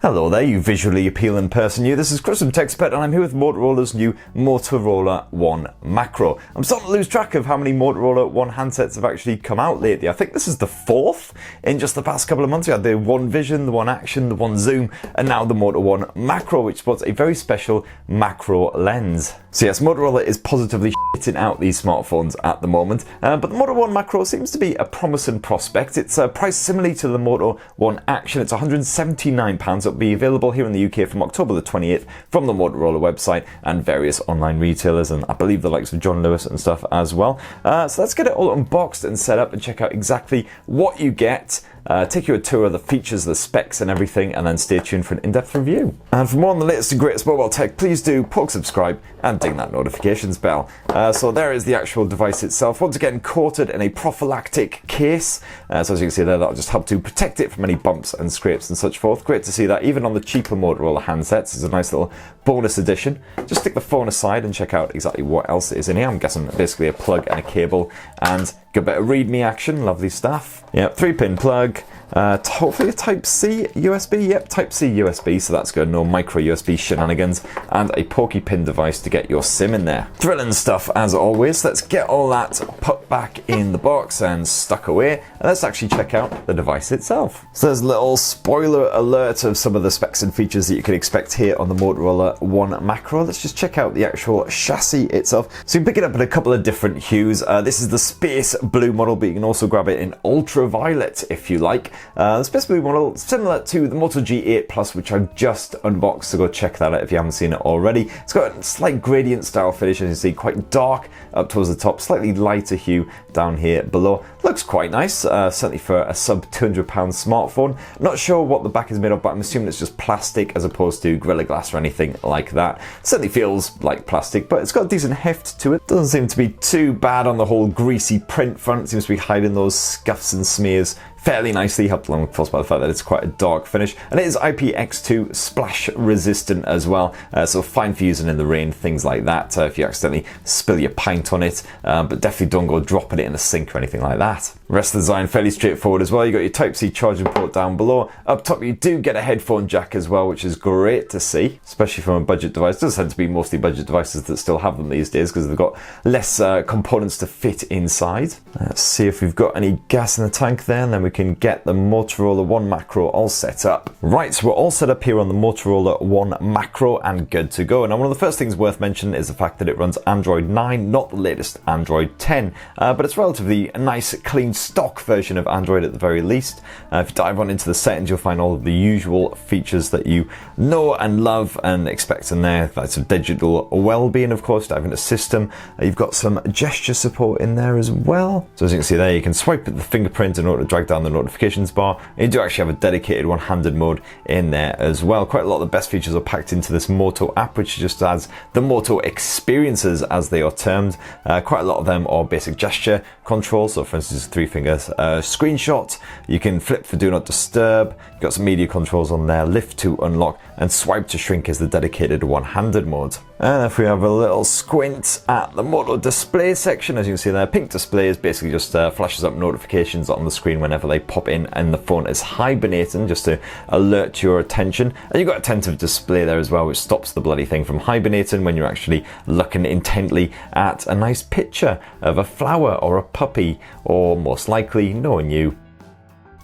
Hello there, you visually appealing person. This is Chris from TechSpec, and I'm here with Motorola's new Motorola One Macro. I'm starting to lose track of how many Motorola One handsets have actually come out lately. I think this is the fourth in just the past couple of months. We had the One Vision, the One Action, the One Zoom, and now the Moto One Macro, which sports a very special macro lens. So yes, Motorola is positively shitting out these smartphones at the moment, but the Moto One Macro seems to be a promising prospect. It's priced similarly to the Moto One Action. It's £179. It'll be available here in the UK from October the 28th from the Motorola website and various online retailers, and I believe the likes of John Lewis and stuff as well. So let's get it all unboxed and set up and check out exactly what you get. Take you a tour of the features, the specs and everything, and then stay tuned for an in-depth review. And for more on the latest and greatest mobile tech, please do poke subscribe and ding that notifications bell. So there is the actual device itself, once again coated in a prophylactic case. So as you can see there, that'll just help to protect it from any bumps and scrapes and such forth. Great to see that even on the cheaper Motorola handsets. It's a nice little bonus addition. Just stick the phone aside and check out exactly what else is in here. I'm guessing basically a plug and a cable and a bit of read me action. Lovely stuff. Yep, 3-pin plug. Hopefully a Type-C USB. Yep, Type-C USB, so that's good. No micro USB shenanigans. And a pokey pin device to get your SIM in there. Thrilling stuff as always. Let's get all that put back in the box and stuck away. And let's actually check out the device itself. So there's a little spoiler alert of some of the specs and features that you can expect here on the Motorola One Macro. Let's just check out the actual chassis itself. So you can pick it up in a couple of different hues. This is the space blue model, but you can also grab it in ultraviolet if you like. The space blue model, similar to the Moto G8 Plus, which I've just unboxed, so go check that out if you haven't seen it already. It's got a slight gradient style finish, as you see, quite dark up towards the top, slightly lighter hue down here below. Looks quite nice, certainly for a sub £200 smartphone. Not sure what the back is made of, but I'm assuming it's just plastic as opposed to Gorilla Glass or anything like that. Certainly feels like plastic, but it's got a decent heft to it. Doesn't seem to be too bad on the whole greasy print front. It seems to be hiding those scuffs and smears fairly nicely, helped along of course by the fact that it's quite a dark finish, and it is IPX2 splash resistant as well, so fine for using in the rain, things like that, if you accidentally spill your pint on it, but definitely don't go dropping it in a sink or anything like that. The rest of the design fairly straightforward as well. You got your Type-C charging port down below. Up top you do get a headphone jack as well, which is great to see, especially from a budget device. It does tend to be mostly budget devices that still have them these days because they've got less components to fit inside. Let's see if we've got any gas in the tank there, and then we can get the Motorola One Macro all set up. Right, so we're all set up here on the Motorola One Macro and good to go. Now one of the first things worth mentioning is the fact that it runs Android 9, not the latest Android 10, but it's relatively a nice, clean, stock version of Android at the very least. If you dive on into the settings, you'll find all of the usual features that you know and love and expect in there. That's digital well-being, of course. Dive into system. You've got some gesture support in there as well. So as you can see there, you can swipe at the fingerprint in order to drag down the notifications bar. And you do actually have a dedicated one-handed mode in there as well. Quite a lot of the best features are packed into this Moto app, which just adds the Moto experiences as they are termed. Quite a lot of them are basic gesture controls. So for instance, 3 fingers screenshot. You can flip for do not disturb. You've got some media controls on there. Lift to unlock and swipe to shrink is the dedicated one-handed mode. And if we have a little squint at the Moto display section, as you can see there, pink display is basically just flashes up notifications on the screen whenever they pop in and the phone is hibernating, just to alert your attention. And you've got a attentive display there as well, which stops the bloody thing from hibernating when you're actually looking intently at a nice picture of a flower or a puppy, or most likely knowing you.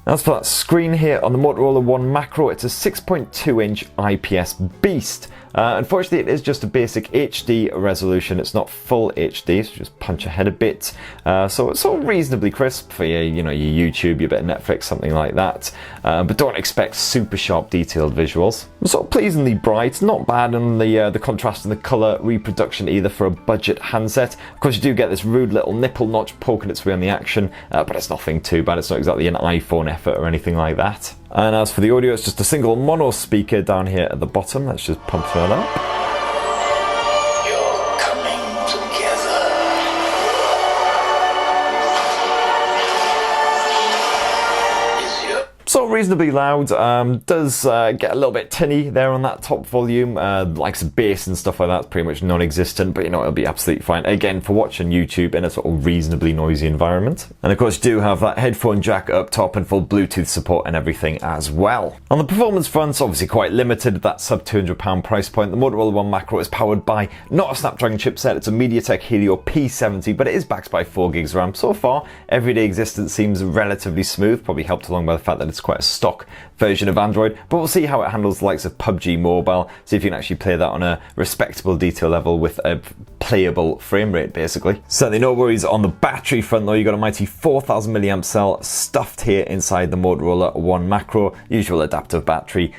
As for that screen here on the Motorola One Macro, it's a 6.2-inch IPS beast. Unfortunately, it is just a basic HD resolution. It's not full HD, so just punch ahead a bit. So it's all reasonably crisp for your YouTube, your bit of Netflix, something like that. But don't expect super sharp, detailed visuals. It's sort of pleasingly bright, not bad on the contrast and the color reproduction either for a budget handset. Of course, you do get this rude little nipple notch poking its way on the action, but it's nothing too bad. It's not exactly an iPhone effort or anything like that. And as for the audio, it's just a single mono speaker down here at the bottom. Let's just pump that up. You're coming together. So reasonably loud, does get a little bit tinny there on that top volume, likes of bass and stuff like that, pretty much non-existent, but you know, it'll be absolutely fine, again, for watching YouTube in a sort of reasonably noisy environment. And of course you do have that headphone jack up top and full Bluetooth support and everything as well. On the performance front, obviously quite limited, that sub £200 price point. The Motorola One Macro is powered by not a Snapdragon chipset, it's a Mediatek P70, but it is backed by 4GB RAM. So far, everyday existence seems relatively smooth, probably helped along by the fact that it's quite a stock version of Android, but we'll see how it handles the likes of PUBG Mobile, see if you can actually play that on a respectable detail level with a playable frame rate, basically. Certainly no worries on the battery front though. You got a mighty 4000 mAh cell stuffed here inside the Motorola One Macro, usual adaptive battery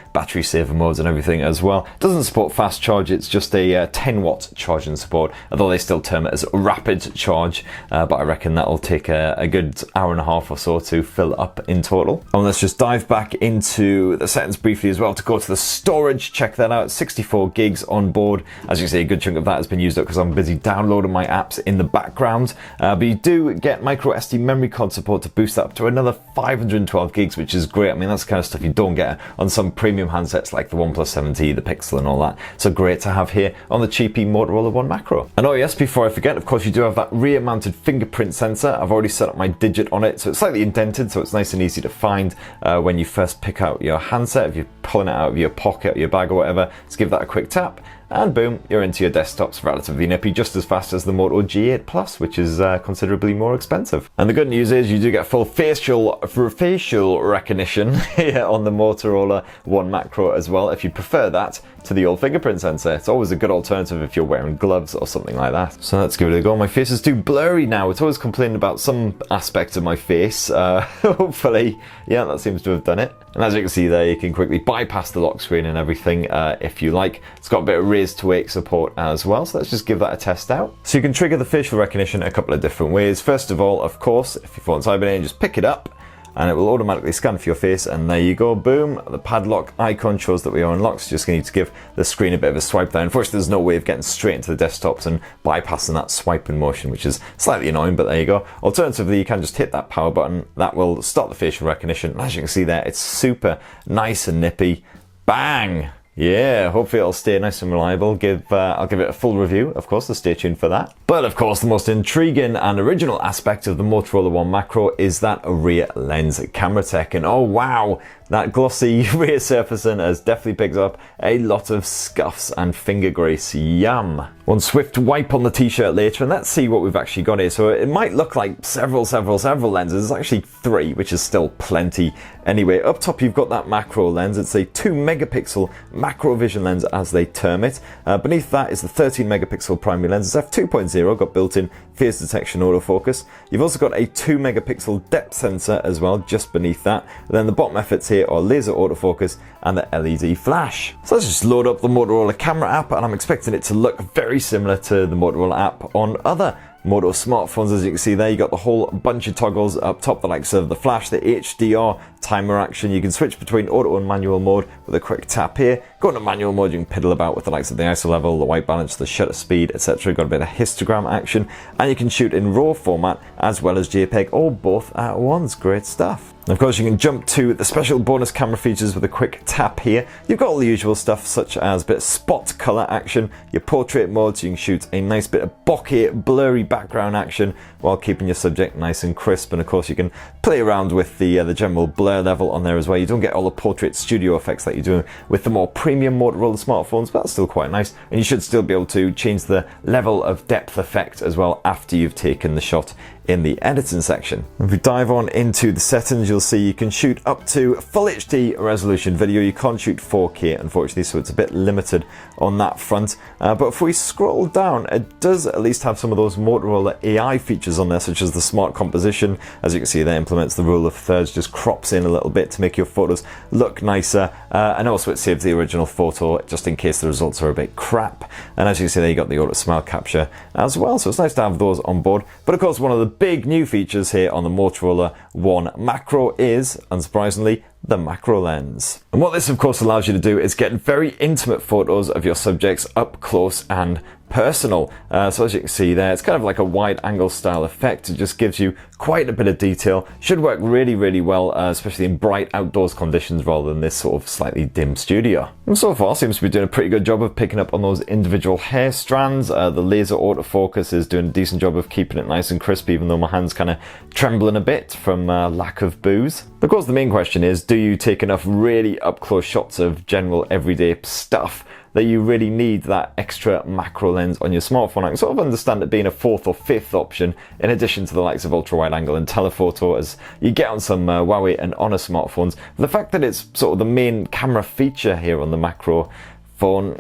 saver modes and everything as well. Doesn't support fast charge, it's just a 10-watt charging support, although they still term it as rapid charge, but I reckon that'll take a good hour and a half or so to fill up in total. And let's just dive back into the settings briefly as well to go to the storage. Check that out, 64 gigs on board. As you can see, a good chunk of that has been used up because I'm busy downloading my apps in the background, but you do get micro SD memory card support to boost that up to another 512 gigs, which is great. I mean, that's the kind of stuff you don't get on some premium handsets like the OnePlus 7T, the Pixel and all that, so great to have here on the cheapy Motorola One Macro. And oh yes, before I forget, of course you do have that rear mounted fingerprint sensor. I've already set up my digit on it, so it's slightly indented, so it's nice and easy to find when you first pick out your handset. If you're pulling it out of your pocket or your bag or whatever, just give that a quick tap, and boom, you're into your desktops relatively nippy, just as fast as the Moto G8 Plus, which is considerably more expensive. And the good news is you do get full facial recognition here on the Motorola One Macro as well, if you prefer that to the old fingerprint sensor. It's always a good alternative if you're wearing gloves or something like that. So let's give it a go. My face is too blurry now. It's always complaining about some aspect of my face. Hopefully, yeah, that seems to have done it. And as you can see there, you can quickly bypass the lock screen and everything if you like. It's got a bit of raise to wake support as well, so let's just give that a test out. So you can trigger the facial recognition a couple of different ways. First of all, of course, if your phone's hibernating, just pick it up and it will automatically scan for your face, and there you go, boom, the padlock icon shows that we are unlocked. So you're just going to need to give the screen a bit of a swipe there. Unfortunately, there's no way of getting straight into the desktops and bypassing that swiping motion, which is slightly annoying, but there you go. Alternatively, you can just hit that power button, that will start the facial recognition, and as you can see there, it's super nice and nippy. Bang! Yeah, hopefully it'll stay nice and reliable. I'll give it a full review, of course, so stay tuned for that. But of course, the most intriguing and original aspect of the Motorola One Macro is that rear lens camera tech. And oh wow, that glossy rear surfacing has definitely picked up a lot of scuffs and finger grease. Yum. One swift wipe on the t-shirt later, and let's see what we've actually got here. So it might look like several lenses. It's actually 3, which is still plenty. Anyway, up top you've got that macro lens. It's a 2 megapixel macro vision lens, as they term it. Beneath that is the 13 megapixel primary lens. It's f2.0, got built-in face detection autofocus. You've also got a 2 megapixel depth sensor as well, just beneath that. And then the bottom efforts here are laser autofocus and the LED flash. So let's just load up the Motorola camera app, and I'm expecting it to look very similar to the Motorola app on other Moto smartphones. As you can see there, you got the whole bunch of toggles up top, the likes of the flash, the HDR, timer action. You can switch between auto and manual mode with a quick tap here. Go into manual mode, you can piddle about with the likes of the ISO level, the white balance, the shutter speed, etc. Got a bit of histogram action, and you can shoot in RAW format as well as JPEG, or both at once. Great stuff. And of course, you can jump to the special bonus camera features with a quick tap here. You've got all the usual stuff, such as a bit of spot color action, your portrait mode, so you can shoot a nice bit of bokeh, blurry background action while keeping your subject nice and crisp. And of course, you can play around with the general blur level on there as well. You don't get all the portrait studio effects that you do with the more premium Motorola smartphones, but that's still quite nice. And you should still be able to change the level of depth effect as well after you've taken the shot in the editing section. If we dive on into the settings, you'll see you can shoot up to full HD resolution video. You can't shoot 4K, unfortunately, so it's a bit limited on that front. But if we scroll down, it does at least have some of those Motorola AI features on there, such as the smart composition. As you can see, that implements the rule of thirds, just crops in a little bit to make your photos look nicer. And also it saves the original photo just in case the results are a bit crap. And as you can see there, you got the auto smile capture as well, so it's nice to have those on board. But of course, one of the big new features here on the Motorola One Macro is, unsurprisingly, the macro lens. And what this of course allows you to do is get very intimate photos of your subjects up close and personal. So as you can see there, it's kind of like a wide angle style effect. It just gives you quite a bit of detail. Should work really, really well, especially in bright outdoors conditions rather than this sort of slightly dim studio. And so far seems to be doing a pretty good job of picking up on those individual hair strands. The laser autofocus is doing a decent job of keeping it nice and crisp, even though my hand's kind of trembling a bit from lack of booze. Of course, the main question is, do you take enough really up close shots of general everyday stuff that you really need that extra macro lens on your smartphone? I can sort of understand it being a fourth or fifth option in addition to the likes of ultra wide angle and telephoto as you get on some Huawei and Honor smartphones. But the fact that it's sort of the main camera feature here on the macro phone,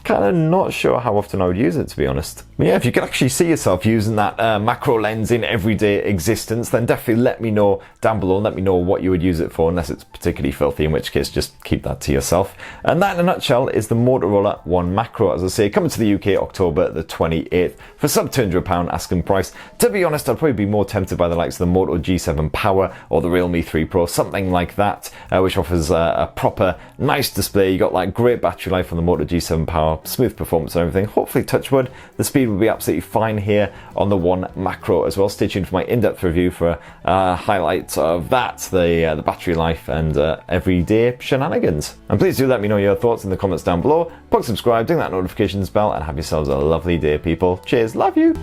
kind of not sure how often I would use it, to be honest. But yeah, if you could actually see yourself using that macro lens in everyday existence, then definitely let me know down below. Let me know what you would use it for, unless it's particularly filthy, in which case just keep that to yourself. And that in a nutshell is the Motorola One Macro, as I say, coming to the UK October the 28th for sub £200 asking price. To be honest, I'd probably be more tempted by the likes of the Moto G7 Power or the Realme 3 Pro, something like that, which offers a proper nice display. You got like great battery life on the Moto G7 Power, smooth performance and everything. Hopefully, touch wood, the speed will be absolutely fine here on the One Macro as well. Stay tuned for my in-depth review for highlights of that, the battery life and everyday shenanigans. And please do let me know your thoughts in the comments down below. Plug subscribe, ding that notifications bell, and have yourselves a lovely day, people. Cheers, love you.